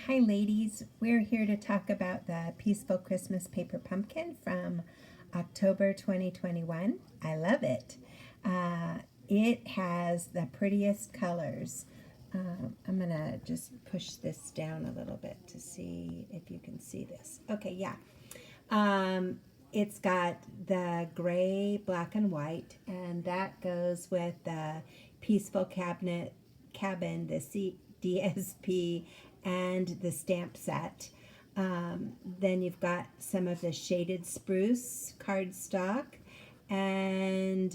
Hi ladies, we're here to talk about the Peaceful Christmas Paper Pumpkin from October 2021. I love it. It has the prettiest colors. I'm going to just push this down a little bit to see if you can see this. Okay, yeah. It's got the gray, black, and white, and that goes with the Peaceful Cabin, the DSP, and the stamp set. Then you've got some of the shaded spruce cardstock, and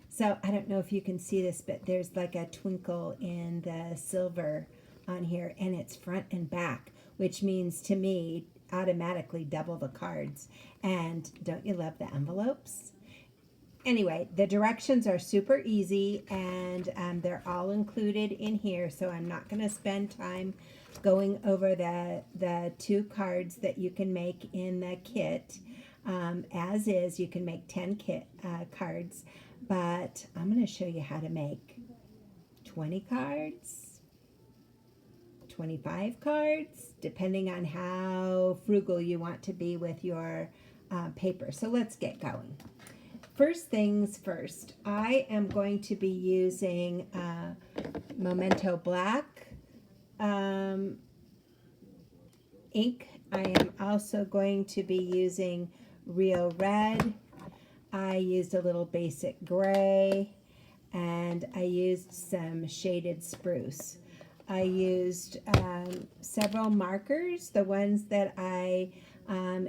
so I don't know if you can see this, but there's like a twinkle in the silver on here, and it's front and back, which means to me automatically double the cards. And don't you love the envelopes? Anyway, the directions are super easy, and they're all included in here, so I'm not going to spend time going over the two cards that you can make in the kit. As is, you can make 10 cards, but I'm going to show you how to make 20 cards, 25 cards, depending on how frugal you want to be with your paper. So let's get going. First things first, I am going to be using Memento Black ink. I am also going to be using Real Red. I used a little basic gray, and I used some shaded spruce. I used several markers. The ones that I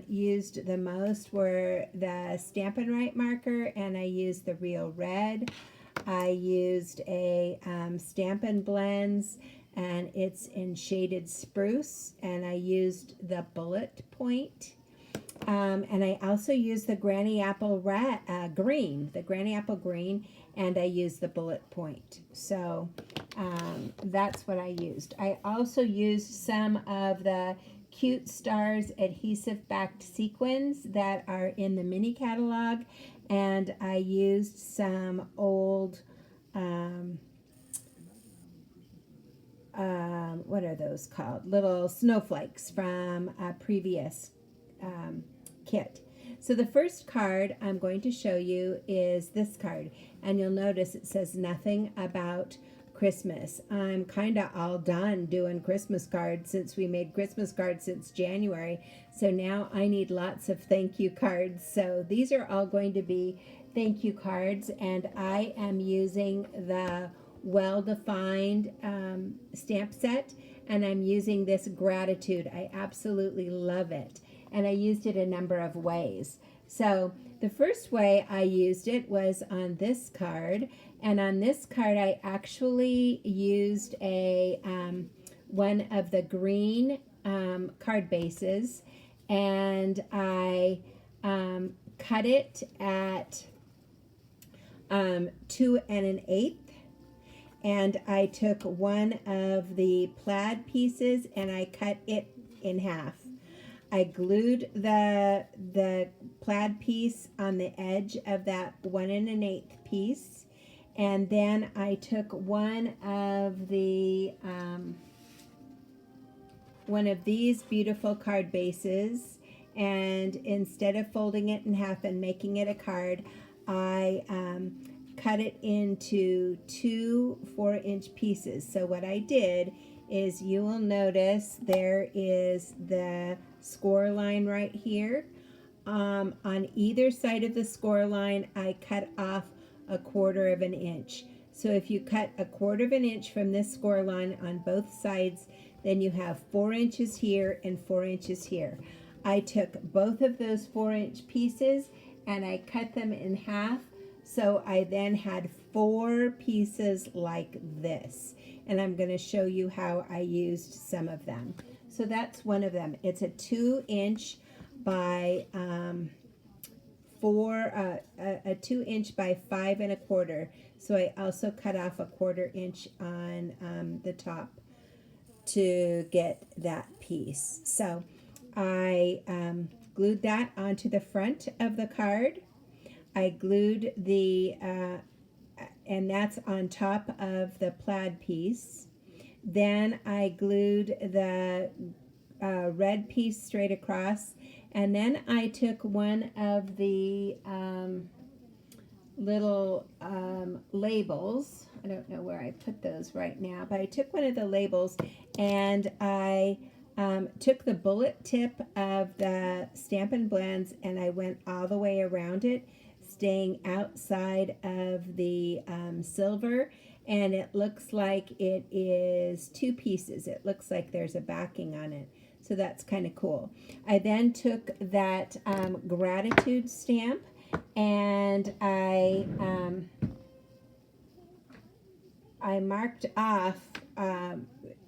used the most were the Stampin' Right marker, and I used the Real Red. I used a Stampin' Blends, and it's in shaded spruce, and I used the bullet point. And I also used the Granny Apple green, and I used the bullet point. So that's what I used. I also used some of the Cute Stars adhesive backed sequins that are in the mini catalog, and I used some old what are those called, little snowflakes from a previous kit. So the first card I'm going to show you is this card, and you'll notice it says nothing about Christmas. I'm kind of all done doing Christmas cards since we made Christmas cards since January. So now I need lots of thank you cards. So these are all going to be thank you cards, and I am using the well-defined stamp set, and I'm using this Gratitude. I absolutely love it, and I used it a number of ways. So the first way I used it was on this card, and on this card I actually used a one of the green card bases, and I cut it at 2 1/8, and I took one of the plaid pieces and I cut it in half. I glued the plaid piece on the edge of that 1 1/8 piece, and then I took one of these beautiful card bases, and instead of folding it in half and making it a card, I cut it into 2 4-inch pieces. So what I did is, you will notice there is the score line right here. On either side of the score line, I cut off 1/4 inch. So if you cut 1/4 inch from this score line on both sides, then you have 4 inches here and 4 inches here. I took both of those 4-inch pieces and I cut them in half. So I then had 4 pieces like this, and I'm going to show you how I used some of them. So that's one of them. It's a 2-inch by 2-inch by 5 1/4. So I also cut off 1/4 inch on the top to get that piece. So I glued that onto the front of the card. I glued and that's on top of the plaid piece. Then I glued the red piece straight across, and then I took one of the little labels. I don't know where I put those right now, but I took one of the labels and I took the bullet tip of the Stampin' Blends and I went all the way around it, staying outside of the silver, and it looks like it is two pieces. It looks like there's a backing on it. So that's kind of cool. I then took that gratitude stamp and I marked off,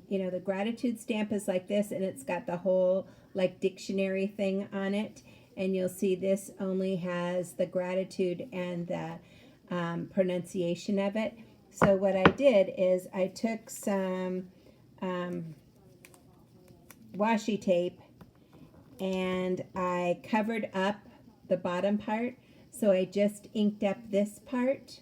you know, the gratitude stamp is like this, and it's got the whole like dictionary thing on it. And you'll see this only has the gratitude and the pronunciation of it. So what I did is I took some washi tape and I covered up the bottom part. So I just inked up this part.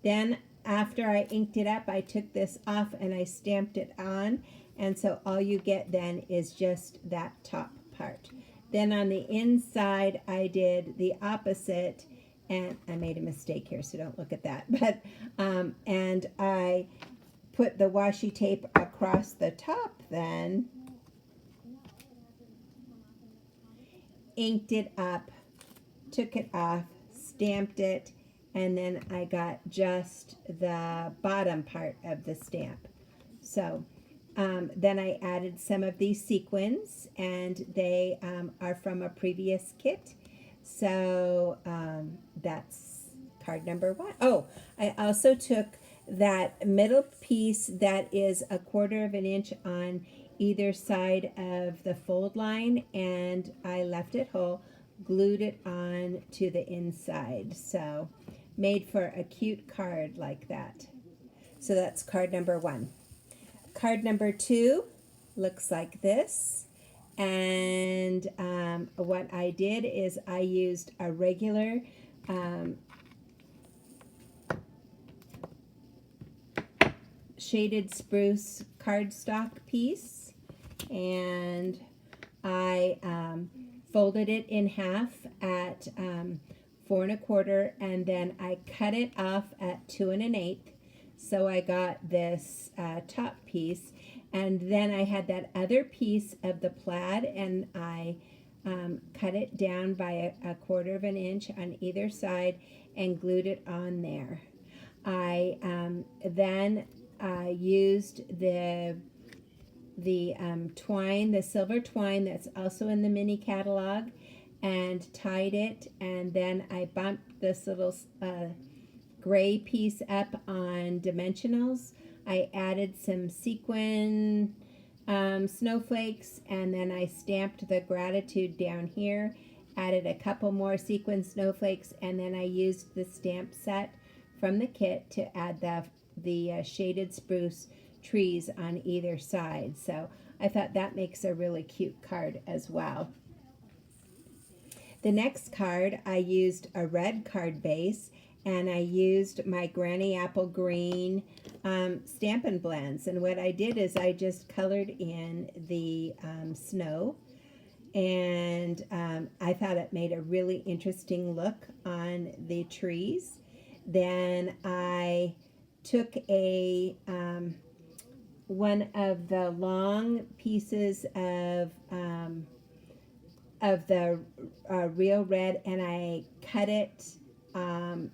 Then after I inked it up, I took this off and I stamped it on. And so all you get then is just that top part. Then on the inside, I did the opposite, and I made a mistake here, so don't look at that. But and I put the washi tape across the top then, inked it up, took it off, stamped it, and then I got just the bottom part of the stamp. So then I added some of these sequins, and they are from a previous kit. So that's card number 1. Oh, I also took that middle piece that is 1/4 of an inch on either side of the fold line, and I left it whole, glued it on to the inside. So made for a cute card like that. So that's card number 1. Card number 2 looks like this. And what I did is I used a regular shaded spruce cardstock piece, and I folded it in half at 4 1/4, and then I cut it off at 2 1/8. So I got this top piece, and then I had that other piece of the plaid, and I cut it down by 1/4 of an inch on either side and glued it on there. I then used the twine, the silver twine that's also in the mini catalog, and tied it, and then I bumped this little gray piece up on dimensionals. I added some sequin snowflakes, and then I stamped the gratitude down here, added a couple more sequin snowflakes, and then I used the stamp set from the kit to add the shaded spruce trees on either side. So I thought that makes a really cute card as well. The next card, I used a red card base, and I used my Granny Apple Green Stampin' Blends. And what I did is I just colored in the snow, and I thought it made a really interesting look on the trees. Then I took one of the long pieces of the real red, and I cut it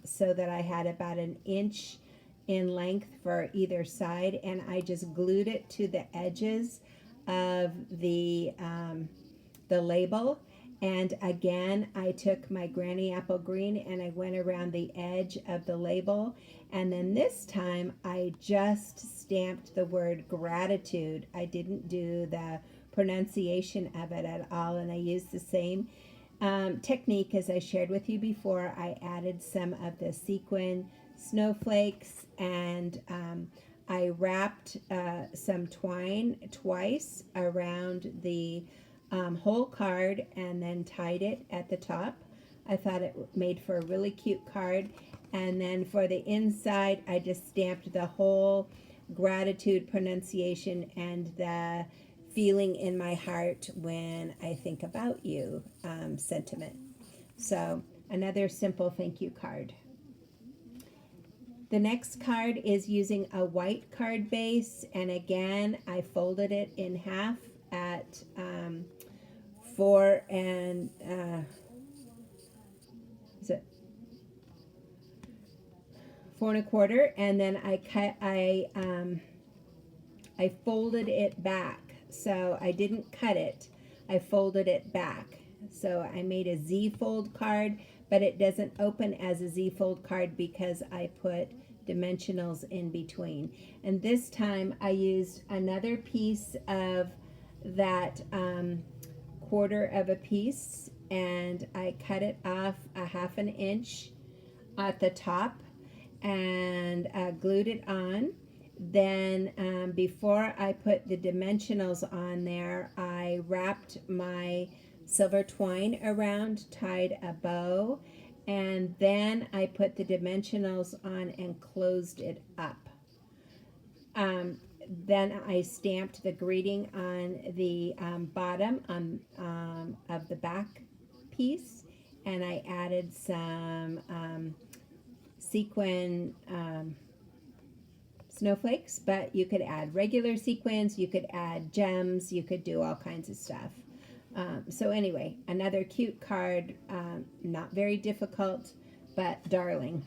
so that I had about 1 inch in length for either side, and I just glued it to the edges of the label. And again, I took my Granny Apple Green and I went around the edge of the label, and then this time I just stamped the word gratitude. I didn't do the pronunciation of it at all, and I used the same technique as I shared with you before. I added some of the sequin snowflakes, and I wrapped some twine twice around the whole card and then tied it at the top. I thought it made for a really cute card. And then for the inside, I just stamped the whole gratitude pronunciation and the feeling in my heart when I think about you sentiment. So another simple thank you card. The next card is using a white card base, and again I folded it in half at 4 and is it 4 1/4, and then I folded it back. So I didn't cut it, I folded it back. So I made a Z fold card, but it doesn't open as a Z fold card because I put dimensionals in between. And this time I used another piece of that 1/4 of a piece, and I cut it off a 1/2 inch at the top and glued it on. Then before I put the dimensionals on there, I wrapped my silver twine around, tied a bow, and then I put the dimensionals on and closed it up. Then I stamped the greeting on the bottom of the back piece, and I added some sequin snowflakes, but you could add regular sequins, you could add gems, you could do all kinds of stuff. So anyway, another cute card, not very difficult, but darling.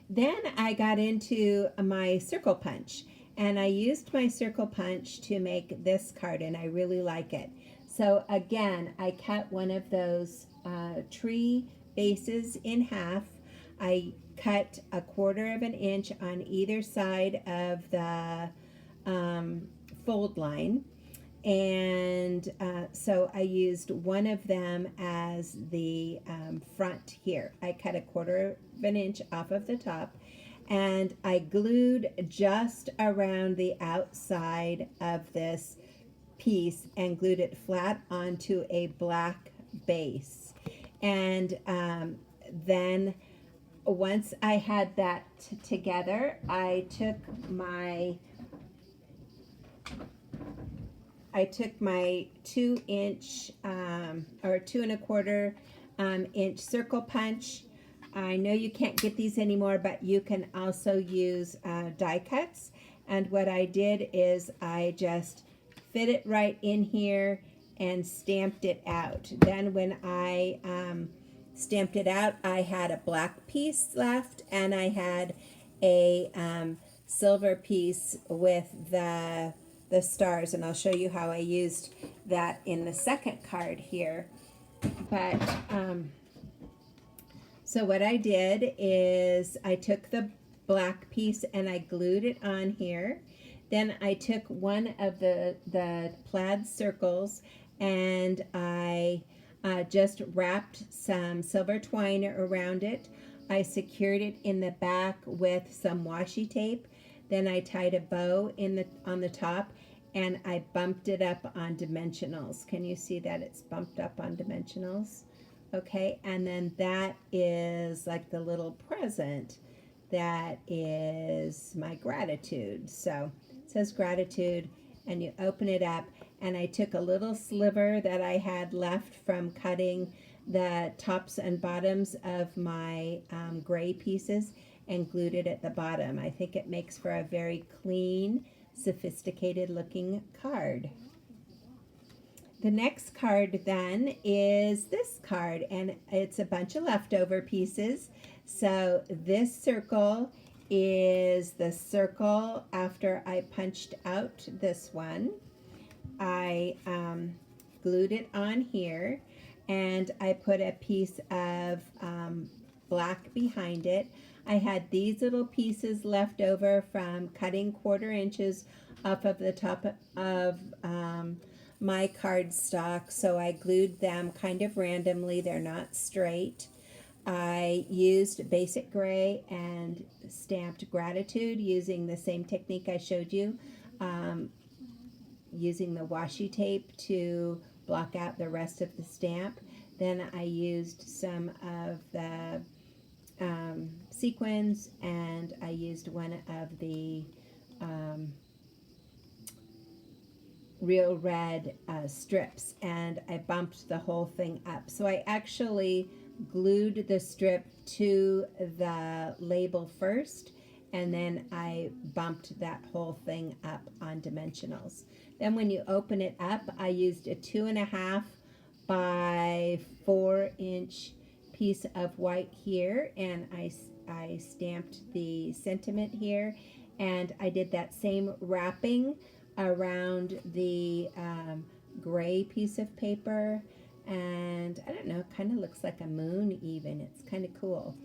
Then I got into my circle punch, and I used my circle punch to make this card, and I really like it. So again, I cut one of those tree bases in half. I cut 1/4 of an inch on either side of the fold line, and so I used one of them as the front here. I cut 1/4 of an inch off of the top, and I glued just around the outside of this piece and glued it flat onto a black base. And then once I had that together, I took my 2-inch or 2 1/4 inch circle punch. I know you can't get these anymore, but you can also use die cuts. And what I did is I just fit it right in here and stamped it out. Then when I stamped it out, I had a black piece left, and I had a silver piece with the stars, and I'll show you how I used that in the second card here. But so what I did is I took the black piece and I glued it on here. Then I took one of the plaid circles, and I just wrapped some silver twine around it. I secured it in the back with some washi tape. Then I tied a bow on the top, and I bumped it up on dimensionals. Can you see that it's bumped up on dimensionals? Okay, and then that is like the little present. That is my gratitude. So it says gratitude, and you open it up, and I took a little sliver that I had left from cutting the tops and bottoms of my gray pieces and glued it at the bottom. I think it makes for a very clean, sophisticated looking card. The next card then is this card, and it's a bunch of leftover pieces. So this circle is the circle after I punched out this one. I glued it on here, and I put a piece of black behind it. I had these little pieces left over from cutting 1/4 inches off of the top of my cardstock, so I glued them kind of randomly. They're not straight. I used basic gray and stamped gratitude using the same technique I showed you, using the washi tape to block out the rest of the stamp. Then I used some of the sequins, and I used one of the um, Real Red strips, and I bumped the whole thing up. So I actually glued the strip to the label first, and then I bumped that whole thing up on dimensionals. Then when you open it up, I used a 2.5 by 4-inch piece of white here, and I stamped the sentiment here, and I did that same wrapping around the gray piece of paper, and I don't know, it kind of looks like a moon even. It's kind of cool.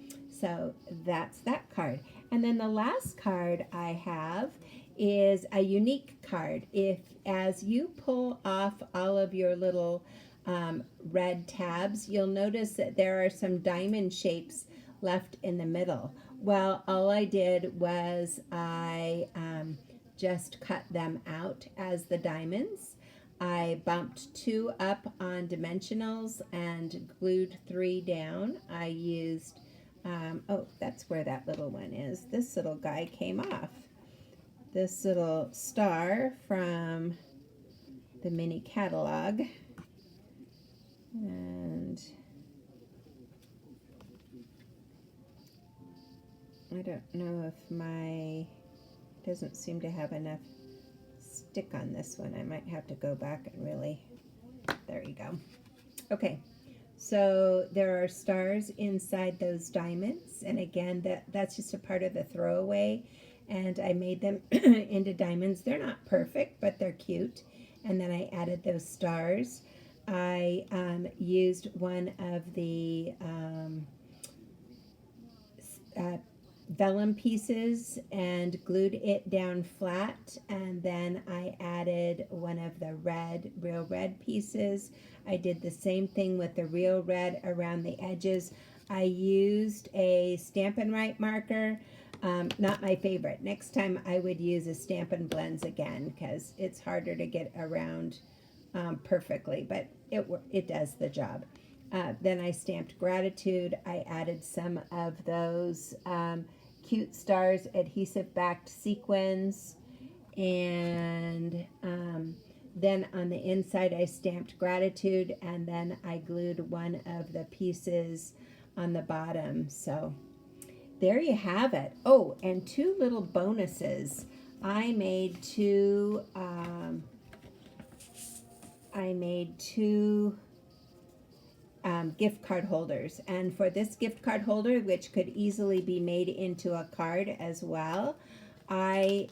So that's that card. And then the last card I have is a unique card. If as you pull off all of your little red tabs, you'll notice that there are some diamond shapes left in the middle. Well, all I did was I just cut them out as the diamonds. I bumped 2 up on dimensionals and glued 3 down. I used, oh, that's where that little one is. This little guy came off. This little star from the mini catalog. And I don't know if my, doesn't seem to have enough stick on this one. I might have to go back and really, there you go. Okay, so there are stars inside those diamonds, and again, that's just a part of the throwaway, and I made them into diamonds. They're not perfect, but they're cute. And then I added those stars. I used one of the vellum pieces and glued it down flat, and then I added one of the real red pieces. I did the same thing with the real red around the edges. I used a Stampin' Write marker, not my favorite. Next time I would use a Stampin' Blends again, because it's harder to get around perfectly, but it does the job. Then I stamped Gratitude. I added some of those Cute Stars adhesive backed sequins, and then on the inside I stamped Gratitude, and then I glued one of the pieces on the bottom. So there you have it. Oh, and 2 little bonuses. I made two gift card holders, and for this gift card holder, which could easily be made into a card as well, I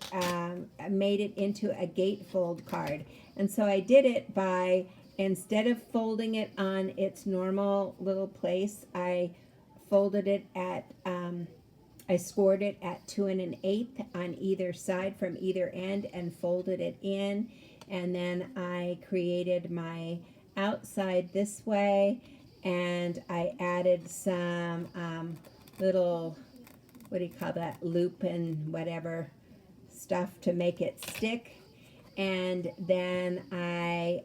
made it into a gatefold card. And so I did it by, instead of folding it on its normal little place, I folded it at I scored it at 2 1/8 on either side from either end and folded it in, and then I created my outside this way, and I added some little, what do you call that, loop and whatever stuff to make it stick. And then I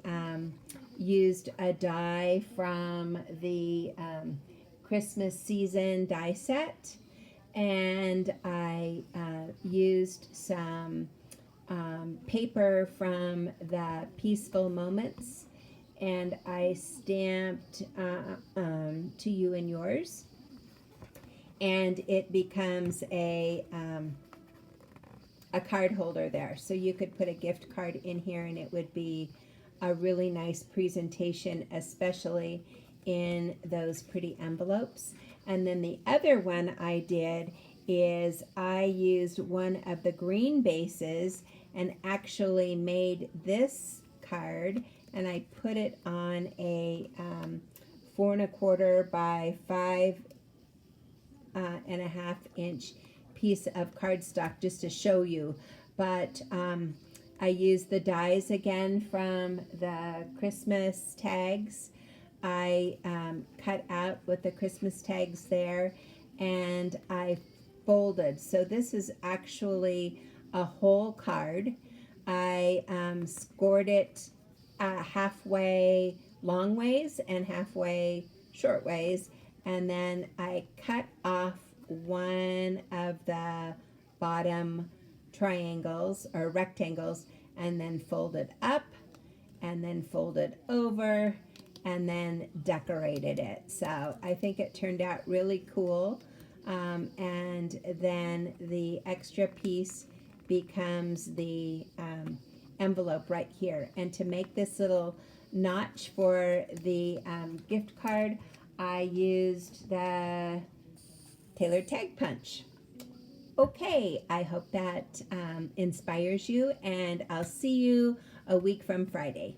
used a die from the Christmas season die set, and I used some paper from the Peaceful Moments, and I stamped To You and Yours, and it becomes a card holder there. So you could put a gift card in here, and it would be a really nice presentation, especially in those pretty envelopes. And then the other one I did is I used one of the green bases and actually made this card, and I put it on a 4 1/4 by 5.5 inch piece of cardstock just to show you. But I used the dies again from the Christmas tags. I cut out with the Christmas tags there, and I folded. So this is actually a whole card. I scored it halfway long ways and halfway short ways, and then I cut off one of the bottom triangles or rectangles and then folded up and then folded over and then decorated it. So I think it turned out really cool. And then the extra piece becomes the envelope right here. And to make this little notch for the gift card, I used the Taylor Tag Punch. Okay, I hope that inspires you, and I'll see you a week from Friday.